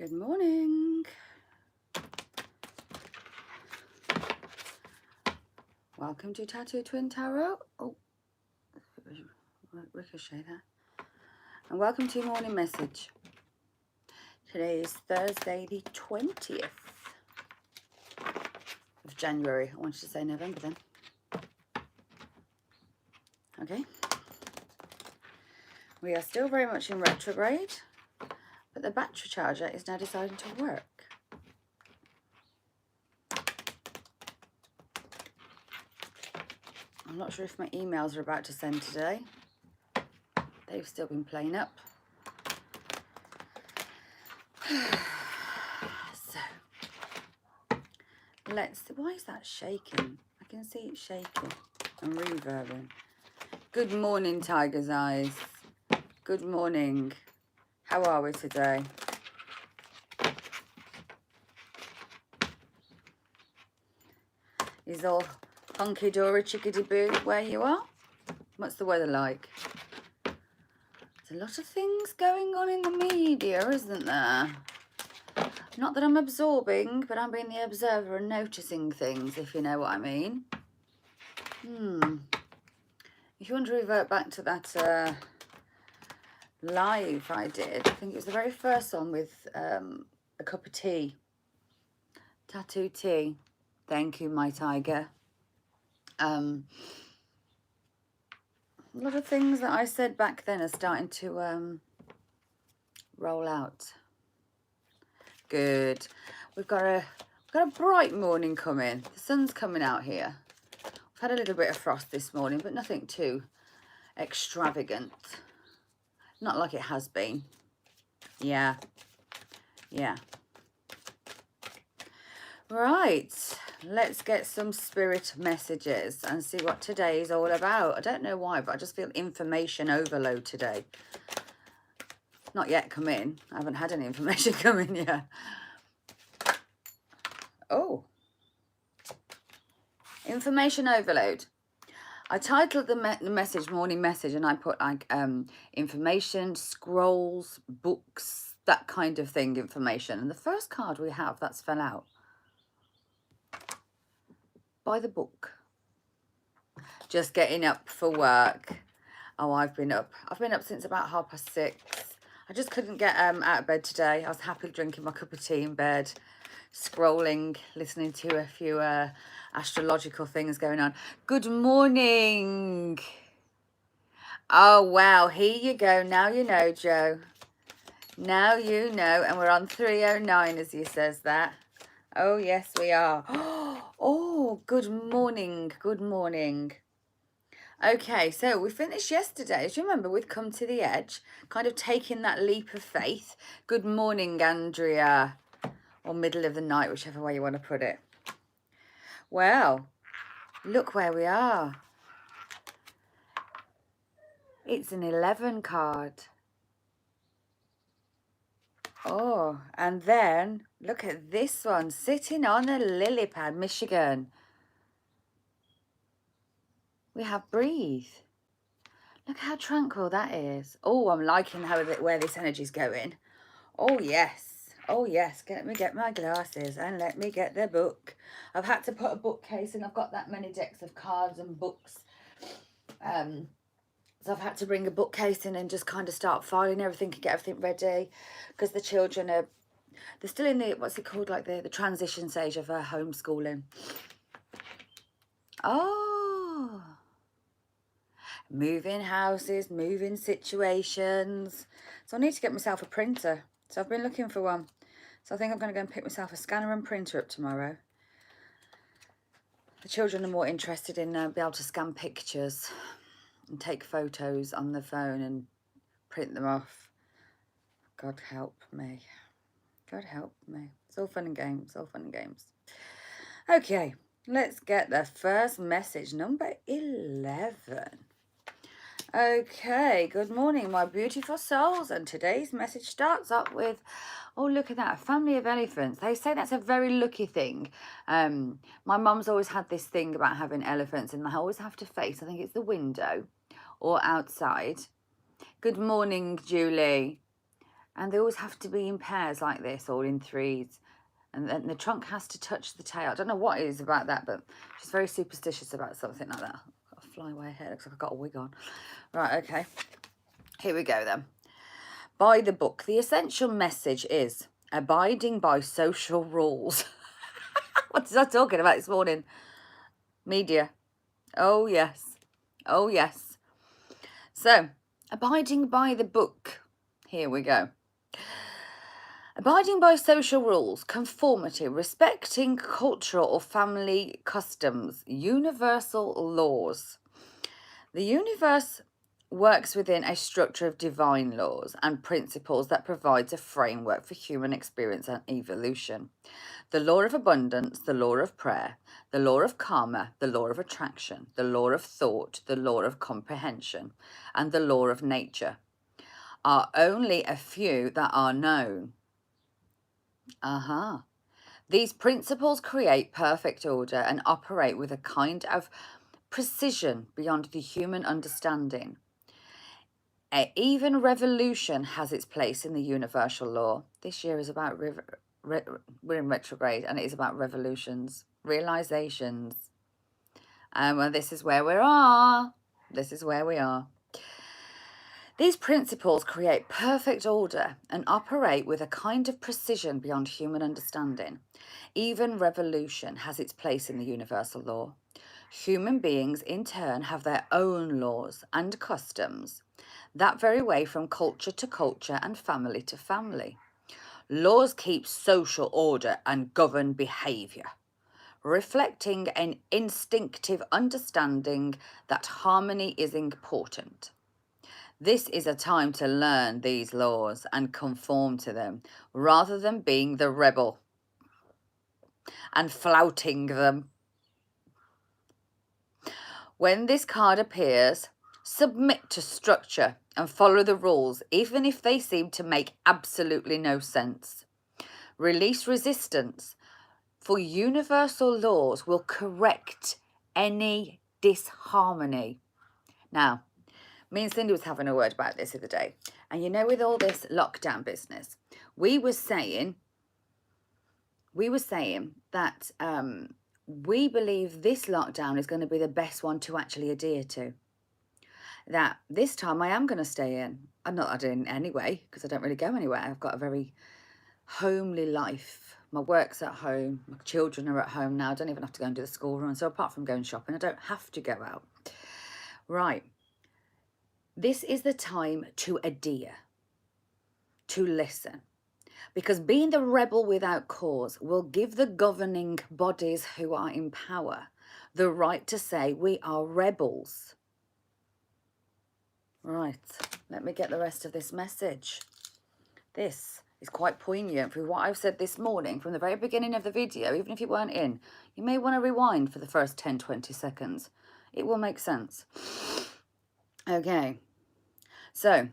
Good morning. Welcome to Tattoo Twin Tarot. Oh, ricochet there. And welcome to Morning Message. Today is Thursday the 20th of January. I wanted to say November then. Okay. We are still very much in retrograde, but the battery charger is now deciding to work. I'm not sure if my emails are about to send today. They've still been playing up. So, why is that shaking? I can see it shaking and reverbing. Good morning, Tiger's Eyes. Good morning. How are we today? Is all hunky-dory, chickadee-boo where you are? What's the weather like? There's a lot of things going on in the media, isn't there? Not that I'm absorbing, but I'm being the observer and noticing things, if you know what I mean. If you want to revert back to that live I did, I think it was the very first one with a cup of tea. Tattoo tea. Thank you, my tiger. A lot of things that I said back then are starting to roll out. Good. We've got a bright morning coming. The sun's coming out here. We've had a little bit of frost this morning, but nothing too extravagant. Not like it has been. Yeah. Right, let's get some spirit messages and see what today is all about. I don't know why, but I just feel information overload today. Not yet come in. I haven't had any information come in yet. Oh. Information overload. I titled the message morning message, and I put like information, scrolls, books, that kind of thing, information. And the first card we have that's fell out. By the book. Just getting up for work. Oh, I've been up since about 6:30. I just couldn't get out of bed today. I was happily drinking my cup of tea in bed, scrolling, listening to a few astrological things going on. Good morning. Oh, wow. Here you go. Now you know, Joe. Now you know. And we're on 309 as he says that. Oh, yes, we are. Oh, good morning. Good morning. Okay, so we finished yesterday. Do you remember we'd come to the edge, kind of taking that leap of faith? Good morning, Andrea. Or middle of the night, whichever way you want to put it. Well, look where we are. It's an 11 card. Oh, and then look at this one, sitting on a lily pad, Michigan. We have breathe. Look how tranquil that is. Oh, I'm liking where this energy's going. Oh, yes. Oh, yes. Let me get my glasses and let me get the book. I've had to put a bookcase in. I've got that many decks of cards and books. So I've had to bring a bookcase in and just kind of start filing everything and get everything ready. Because the children they're still in the, what's it called, like the transition stage of homeschooling. Oh. Moving houses, moving situations. So I need to get myself a printer. So I've been looking for one. So I think I'm going to go and pick myself a scanner and printer up tomorrow. The children are more interested in being able to scan pictures and take photos on the phone and print them off. God help me. God help me. It's all fun and games. All fun and games. Okay, let's get the first message, number 11. Okay, good morning, my beautiful souls. And today's message starts up with, oh, look at that, a family of elephants. They say that's a very lucky thing. My mum's always had this thing about having elephants, and I always have to face, I think it's the window or outside. Good morning, Julie. And they always have to be in pairs like this, or in threes. And then the trunk has to touch the tail. I don't know what it is about that, but she's very superstitious about something like that. I've got a flyaway hair. Looks like I've got a wig on. Right, okay. Here we go then. By the book, the essential message is abiding by social rules. What was I talking about this morning? Media. Oh, yes. Oh, yes. So, abiding by the book. Here we go. Abiding by social rules, conformity, respecting cultural or family customs, universal laws. The universe works within a structure of divine laws and principles that provides a framework for human experience and evolution. The law of abundance, the law of prayer, the law of karma, the law of attraction, the law of thought, the law of comprehension, and the law of nature are only a few that are known. These principles create perfect order and operate with a kind of precision beyond the human understanding. Even revolution has its place in the universal law. This year is about we're in retrograde, and it is about revolutions, realizations. Well, this is where we are. This is where we are. These principles create perfect order and operate with a kind of precision beyond human understanding. Even revolution has its place in the universal law. Human beings, in turn, have their own laws and customs that vary away from culture to culture and family to family. Laws keep social order and govern behaviour, reflecting an instinctive understanding that harmony is important. This is a time to learn these laws and conform to them, rather than being the rebel and flouting them. When this card appears, submit to structure and follow the rules, even if they seem to make absolutely no sense. Release resistance, for universal laws will correct any disharmony. Now, me and Cindy was having a word about this the other day. And you know, with all this lockdown business, we were saying that we believe this lockdown is going to be the best one to actually adhere to. That this time I am going to stay in. I'm not in anyway, because I don't really go anywhere. I've got a very homely life. My work's at home. My children are at home now. I don't even have to go and do the school run. So apart from going shopping, I don't have to go out. Right. This is the time to adhere, to listen. Because being the rebel without cause will give the governing bodies who are in power the right to say we are rebels. Right, let me get the rest of this message. This is quite poignant for what I've said this morning from the very beginning of the video. Even if you weren't in, you may want to rewind for the first 10-20 seconds. It will make sense. Okay, so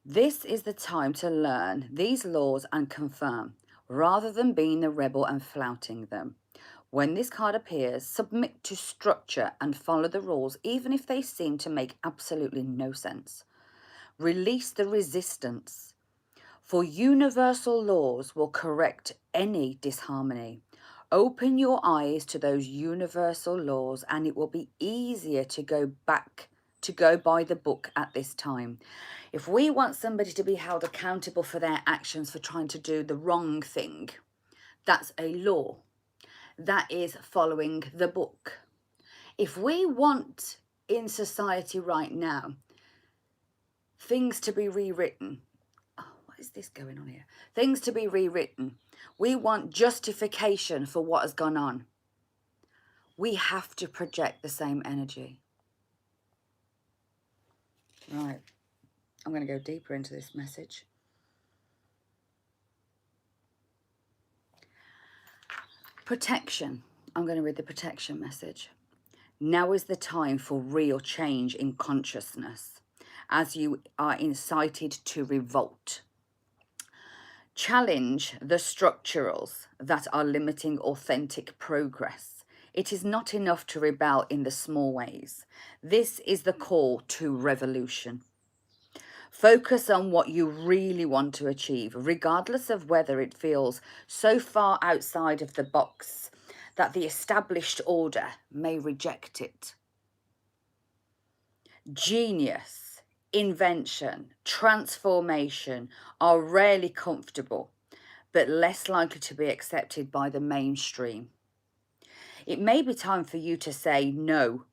this is the time to learn these laws and confirm, rather than being the rebel and flouting them. When this card appears, submit to structure and follow the rules, even if they seem to make absolutely no sense. Release the resistance, for universal laws will correct any disharmony. Open your eyes to those universal laws, and it will be easier to go by the book at this time. If we want somebody to be held accountable for their actions for trying to do the wrong thing, that's a law. That is following the book. If we want in society right now things to be rewritten, what is this going on here? Things to be rewritten. We want justification for what has gone on. We have to project the same energy. Right. I'm going to go deeper into this message. Protection. I'm going to read the protection message. Now is the time for real change in consciousness, as you are incited to revolt. Challenge the structurals that are limiting authentic progress. It is not enough to rebel in the small ways. This is the call to revolution. Focus on what you really want to achieve, regardless of whether it feels so far outside of the box that the established order may reject it. Genius, invention, transformation are rarely comfortable, but less likely to be accepted by the mainstream. It may be time for you to say no.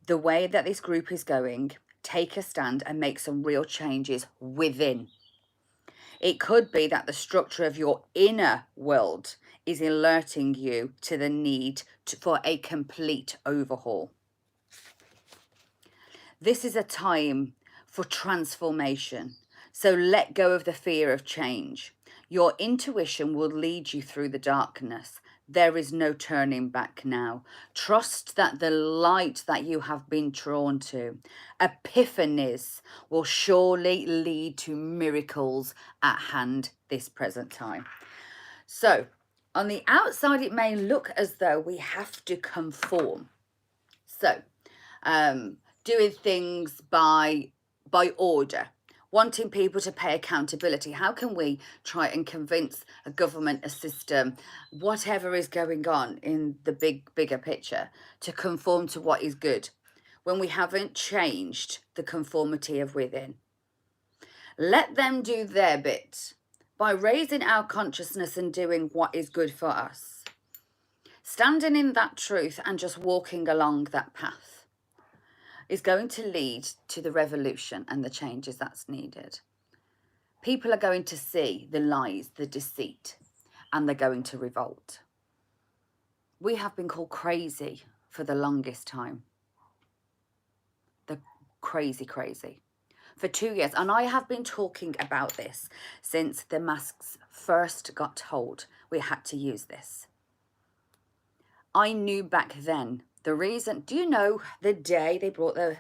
The way that this group is going, take a stand and make some real changes within. It could be that the structure of your inner world is alerting you to the need for a complete overhaul. This is a time for transformation, so let go of the fear of change. Your intuition will lead you through the darkness. There is no turning back now. Trust that the light that you have been drawn to, epiphanies, will surely lead to miracles at hand this present time. So, on the outside, it may look as though we have to conform. So, doing things by order, wanting people to pay accountability. How can we try and convince a government, a system, whatever is going on in the bigger picture, to conform to what is good when we haven't changed the conformity of within? Let them do their bit by raising our consciousness and doing what is good for us. Standing in that truth and just walking along that path is going to lead to the revolution and the changes that's needed. People are going to see the lies, the deceit, and they're going to revolt. We have been called crazy for the longest time. The crazy. For 2 years. And I have been talking about this since the masks first got told we had to use this. I knew back then the reason. Do you know the day they brought the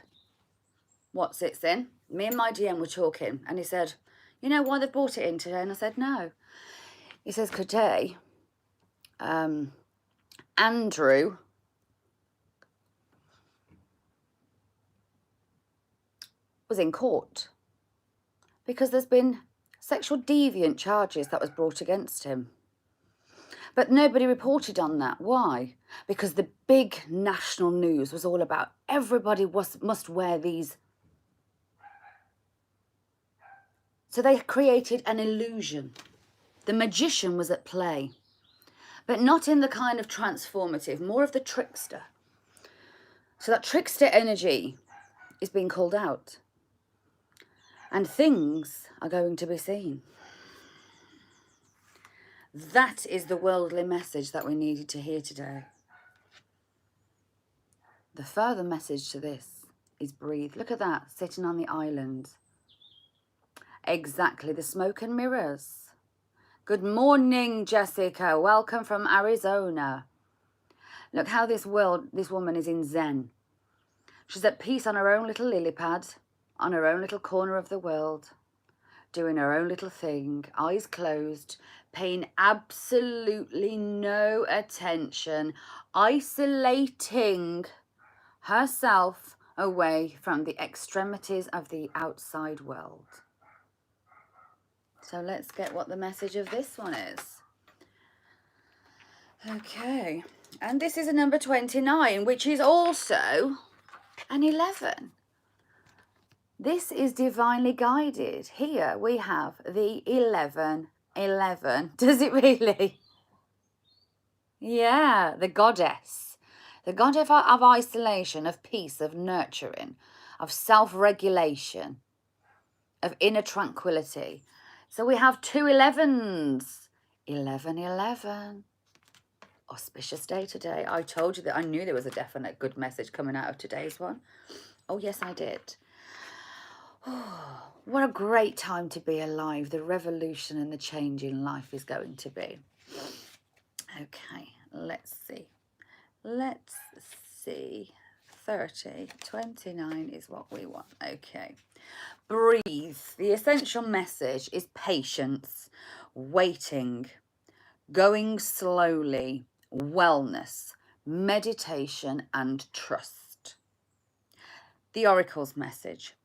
what's it's in? Me and my DM were talking and he said, you know why they brought it in today? And I said, no. He says, today, Andrew was in court because there's been sexual deviant charges that was brought against him. But nobody reported on that. Why? Because the big national news was all about everybody must wear these. So they created an illusion. The magician was at play, but not in the kind of transformative, more of the trickster. So that trickster energy is being called out. And things are going to be seen. That is the worldly message that we needed to hear today. The further message to this is breathe. Look at that, sitting on the island. Exactly, the smoke and mirrors. Good morning, Jessica. Welcome from Arizona. Look how this woman is in Zen. She's at peace on her own little lily pad, on her own little corner of the world, doing her own little thing, eyes closed, paying absolutely no attention, isolating herself away from the extremities of the outside world. So let's get what the message of this one is. Okay, and this is a number 29, which is also an 11. This is divinely guided. Here we have the 11. Does it really? Yeah, the goddess. The goddess of isolation, of peace, of nurturing, of self-regulation, of inner tranquility. So we have 2 11s. 11. Auspicious day today. I told you that I knew there was a definite good message coming out of today's one. Oh, yes, I did. Oh, what a great time to be alive. The revolution and the change in life is going to be. Okay, let's see. 30, 29 is what we want. Okay. Breathe. The essential message is patience, waiting, going slowly, wellness, meditation, and trust. The Oracle's message.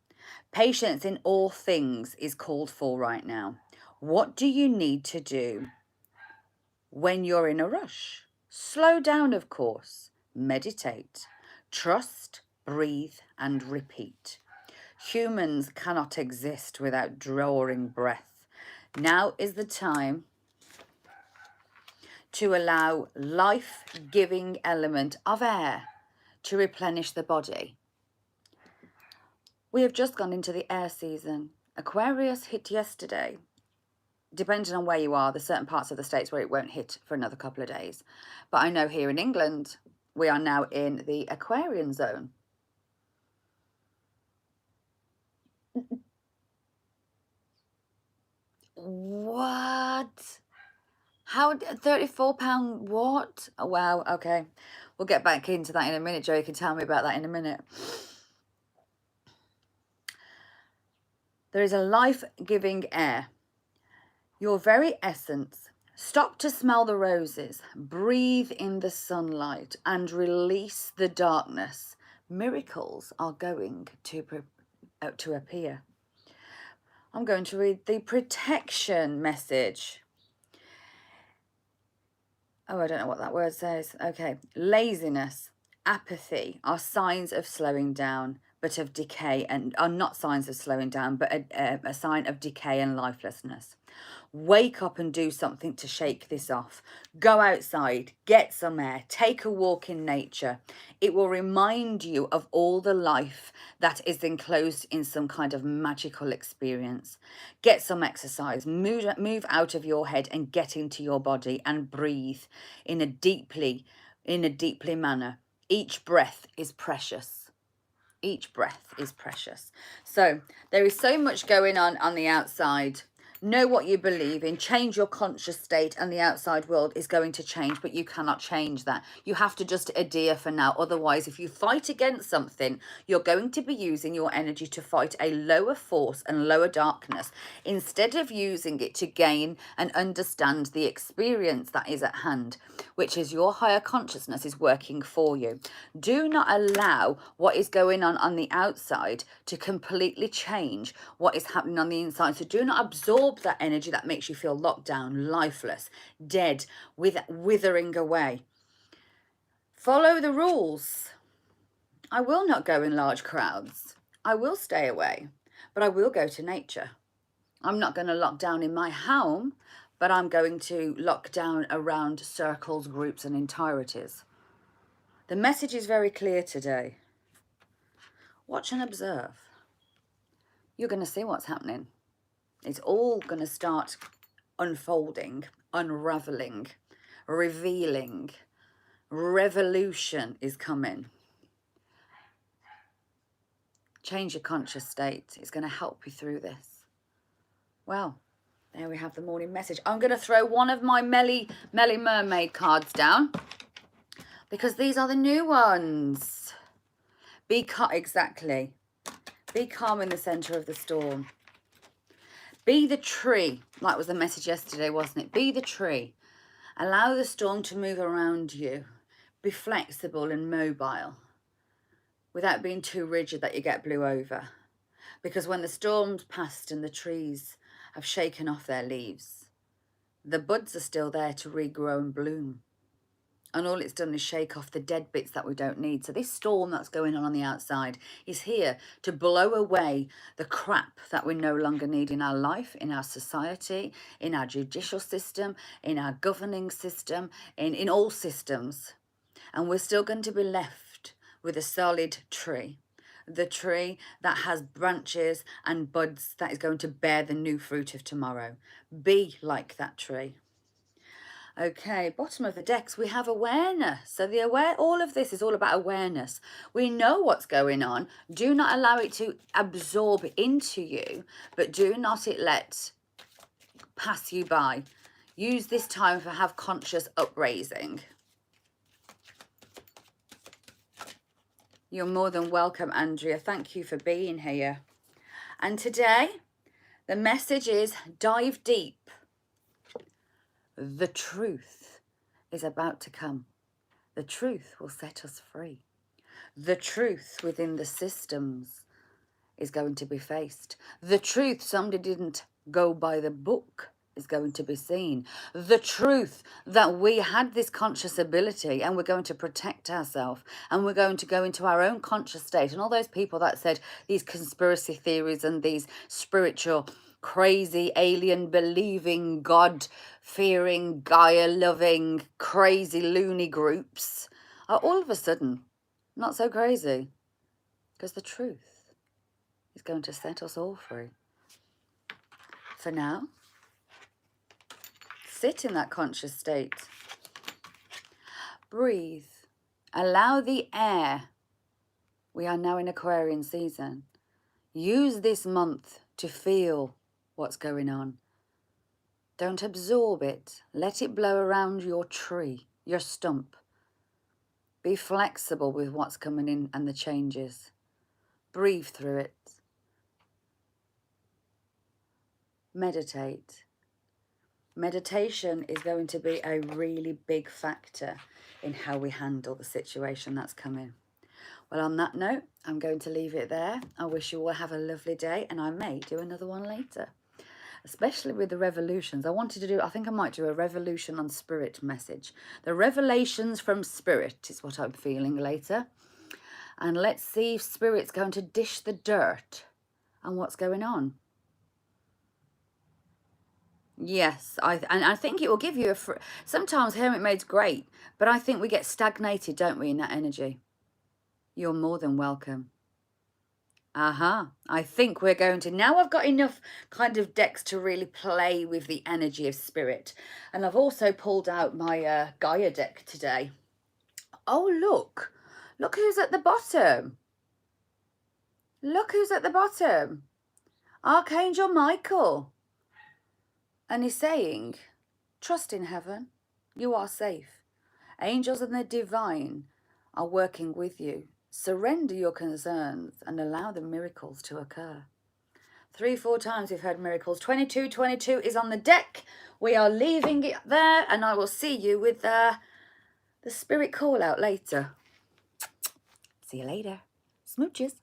Patience in all things is called for right now. What do you need to do when you're in a rush? Slow down, of course. Meditate. Trust, breathe, and repeat. Humans cannot exist without drawing breath. Now is the time to allow life-giving element of air to replenish the body. We have just gone into the air season. Aquarius hit yesterday. Depending on where you are, there's certain parts of the States where it won't hit for another couple of days. But I know here in England, we are now in the Aquarian zone. What? How, £34 what? Oh, wow, okay. We'll get back into that in a minute. Joey can tell me about that in a minute. There is a life-giving air. Your very essence. Stop to smell the roses, breathe in the sunlight, and release the darkness. Miracles are going to appear. I'm going to read the protection message. Oh, I don't know what that word says. Okay. Laziness, apathy are signs of slowing down, but of decay, and are not signs of slowing down, but a sign of decay and lifelessness. Wake up and do something to shake this off. Go outside, get some air, take a walk in nature. It will remind you of all the life that is enclosed in some kind of magical experience. Get some exercise, move out of your head and get into your body and breathe in a deeply manner. Each breath is precious. Each breath is precious. So there is so much going on the outside. Know what you believe in, change your conscious state, and the outside world is going to change, but you cannot change that. You have to just adhere for now. Otherwise, if you fight against something, you're going to be using your energy to fight a lower force and lower darkness instead of using it to gain and understand the experience that is at hand, which is your higher consciousness is working for you. Do not allow what is going on the outside to completely change what is happening on the inside. So do not absorb that energy that makes you feel locked down, lifeless, dead, withering away. Follow the rules. I will not go in large crowds. I will stay away, but I will go to nature. I'm not going to lock down in my home, but I'm going to lock down around circles, groups, and entireties. The message is very clear today. Watch and observe. You're going to see what's happening. It's all going to start unfolding, unraveling, revealing. Revolution is coming. Change your conscious state. It's going to help you through this. Well, there we have the morning message. I'm going to throw one of my Melly Mermaid cards down because these are the new ones. Be calm, exactly. Be calm in the center of the storm. Be the tree, like was the message yesterday, wasn't it? Be the tree. Allow the storm to move around you. Be flexible and mobile without being too rigid that you get blew over. Because when the storm's passed and the trees have shaken off their leaves, the buds are still there to regrow and bloom. And all it's done is shake off the dead bits that we don't need. So this storm that's going on the outside is here to blow away the crap that we no longer need in our life, in our society, in our judicial system, in our governing system, in all systems. And we're still going to be left with a solid tree. The tree that has branches and buds that is going to bear the new fruit of tomorrow. Be like that tree. Okay, bottom of the decks, we have awareness. So all of this is all about awareness. We know what's going on. Do not allow it to absorb into you, but do not let pass you by. Use this time to have conscious upraising. You're more than welcome, Andrea. Thank you for being here. And today, the message is dive deep. The truth is about to come. The truth will set us free. The truth within the systems is going to be faced. The truth, somebody didn't go by the book, is going to be seen. The truth that we had this conscious ability and we're going to protect ourselves and we're going to go into our own conscious state. And all those people that said these conspiracy theories and these spiritual, crazy, alien believing, God fearing, Gaia loving, crazy loony groups are all of a sudden not so crazy, because the truth is going to set us all free. For now, sit in that conscious state. Breathe. Allow the air. We are now in Aquarian season. Use this month to feel what's going on. Don't absorb it. Let it blow around your tree, your stump. Be flexible with what's coming in and the changes. Breathe through it. Meditate. Meditation is going to be a really big factor in how we handle the situation that's coming. Well, on that note, I'm going to leave it there. I wish you all have a lovely day, and I may do another one later, especially with the revolutions. I think I might do a revolution on spirit message. The revelations from spirit is what I'm feeling later. And let's see if spirit's going to dish the dirt on what's going on. Yes, I think it will give you sometimes Hermit Maid's great, but I think we get stagnated, don't we, in that energy? You're more than welcome. I think we're going to, now I've got enough kind of decks to really play with the energy of spirit. And I've also pulled out my Gaia deck today. Oh, look who's at the bottom. Look who's at the bottom. Archangel Michael. And he's saying, trust in heaven, you are safe. Angels and the divine are working with you. Surrender your concerns and allow the miracles to occur. 3-4 times we've heard miracles. 2222 is on the deck. We are leaving it there, and I will see you with the spirit call out later. See you later. Smooches.